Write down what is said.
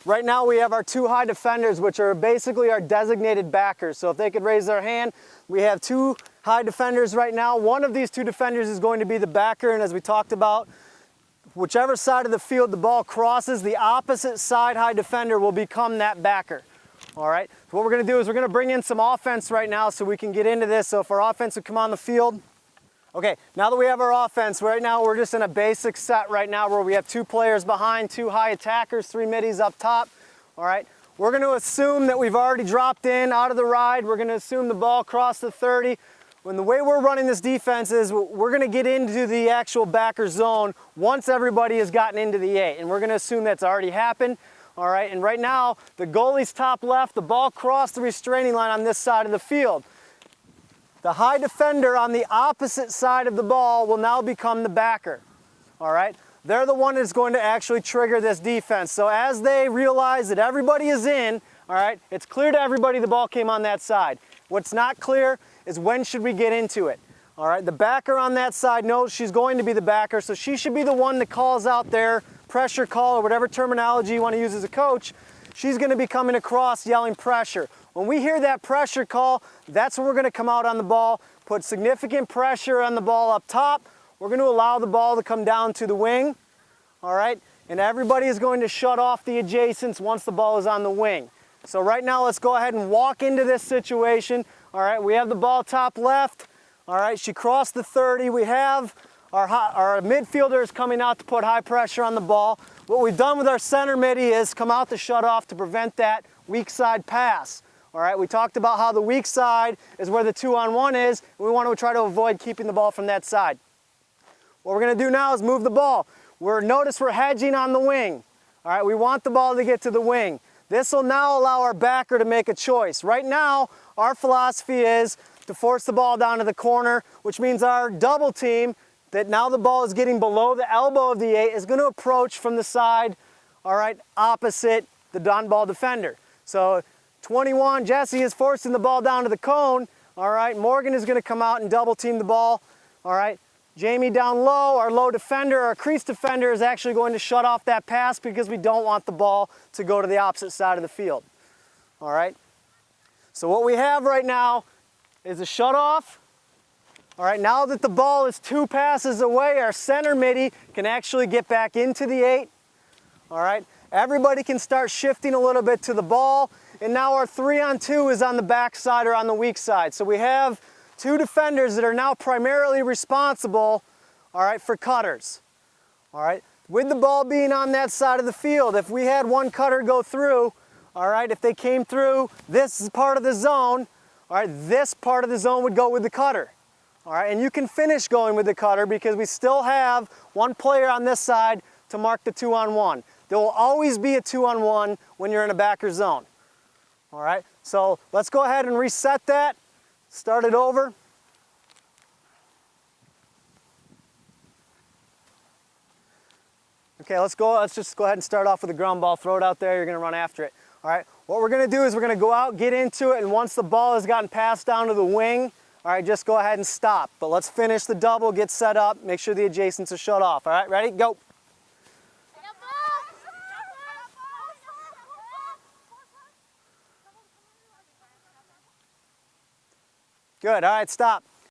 right now we have our two high defenders, which are basically our designated backers. So if they could raise their hand, we have two high defenders right now. One of these two defenders is going to be the backer, and as we talked about, whichever side of the field the ball crosses, the opposite side high defender will become that backer. All right, so what we're going to do is we're going to bring in some offense right now so we can get into this. So if our offense would come on the field. Okay, now that we have our offense, right now we're just in a basic set right now where we have two players behind, two high attackers, three middies up top. All right, we're going to assume that we've already dropped in out of the ride. We're going to assume the ball crossed the 30. When the way we're running this defense is we're going to get into the actual backer zone once everybody has gotten into the 8, and we're going to assume that's already happened. All right, and right now the goalie's top left, the ball crossed the restraining line on this side of the field. The high defender on the opposite side of the ball will now become the backer. All right, they're the one that's going to actually trigger this defense. So as they realize that everybody is in, all right, it's clear to everybody the ball came on that side. What's not clear is when should we get into it. All right, the backer on that side knows she's going to be the backer, so she should be the one that calls out their pressure call or whatever terminology you want to use as a coach. She's going to be coming across yelling pressure. When we hear that pressure call, that's when we're going to come out on the ball, put significant pressure on the ball up top. We're going to allow the ball to come down to the wing, all right? And everybody is going to shut off the adjacents once the ball is on the wing. So right now, let's go ahead and walk into this situation. All right, we have the ball top left. All right, she crossed the 30. We have our midfielders coming out to put high pressure on the ball. What we've done with our center midi is come out to shut off to prevent that weak side pass. All right, we talked about how the weak side is where the 2-on-1 is. We want to try to avoid keeping the ball from that side. What we're going to do now is move the ball. Notice we're hedging on the wing. All right, we want the ball to get to the wing. This will now allow our backer to make a choice. Right now, our philosophy is to force the ball down to the corner, which means our double team, that now the ball is getting below the elbow of the 8, is going to approach from the side, all right, opposite the on-ball defender. So 21, Jesse is forcing the ball down to the cone, all right, Morgan is going to come out and double team the ball, all right. Jamie down low, our low defender, our crease defender is actually going to shut off that pass because we don't want the ball to go to the opposite side of the field, all right. So what we have right now is a shut off. All right, now that the ball is 2 passes away, our center midi can actually get back into the 8. All right, everybody can start shifting a little bit to the ball, and now our 3-on-2 is on the back side or on the weak side. So we have 2 defenders that are now primarily responsible, all right, for cutters. All right, with the ball being on that side of the field, if we had one cutter go through, all right, if they came through this part of the zone, all right, this part of the zone would go with the cutter. All right, and you can finish going with the cutter because we still have one player on this side to mark the 2-on-1. There will always be a 2-on-1 when you're in a backer zone. All right, so let's go ahead and reset that, start it over. Okay, let's just go ahead and start off with a ground ball, throw it out there, you're gonna run after it. All right, what we're gonna do is we're gonna go out, get into it, and once the ball has gotten passed down to the wing, all right, just go ahead and stop. But let's finish the double, get set up, make sure the adjacents are shut off. All right, ready? Go. Good, all right, stop.